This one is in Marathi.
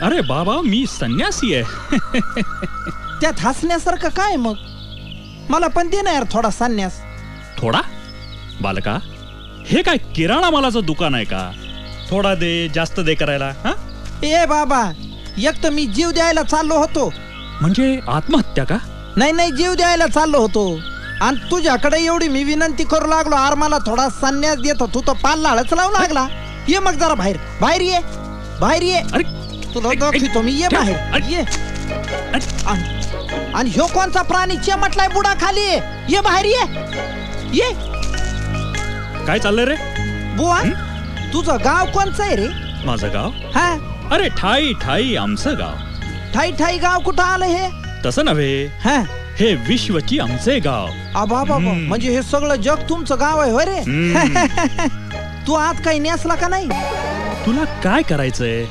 अरे बाबा मी संन्यासी आहे. त्यात हसण्यासारखं काय मग? मला पण दे ना यार थोडा संन्यास. थोडा? बालका, हे काय किराणा मालाचं दुकान आहे का? थोडा दे जास्त दे करायला. हा? ए बाबा, एक तर मी जीव द्यायला चाललो होतो. म्हणजे आत्महत्या का? नाही जीव द्यायला चाललो होतो आणि तुझ्याकडे एवढी मी विनंती करू लागलो, आर मला थोडा संन्यास देत, तू तर पाल्लाळच लावू लागला. ये मग जरा बाहेर बाहेर ये, बाहेर ये. अरे तुला दाखवतो मी, ये बाहेर ये. आणि ह्यो कोणचा प्राणी चिमटलाय बुडा खाली? ये बाहेर ये ये. काय चाललंय रे? बुवा, तुझं गाव कोणचं आहे रे? माझं गाव? हा, अरे ठाई ठाई आमचं गाव. ठाई ठाई गाव कुठं आलं हे? तसं नव्हे, हा, हे विश्वची आमचे गाव. आबा बाबा, म्हणजे हे सगळं जग तुमचं गाव आहे, हो रे? तू आज काही नेसला का नाही? तुला काय करायचंय?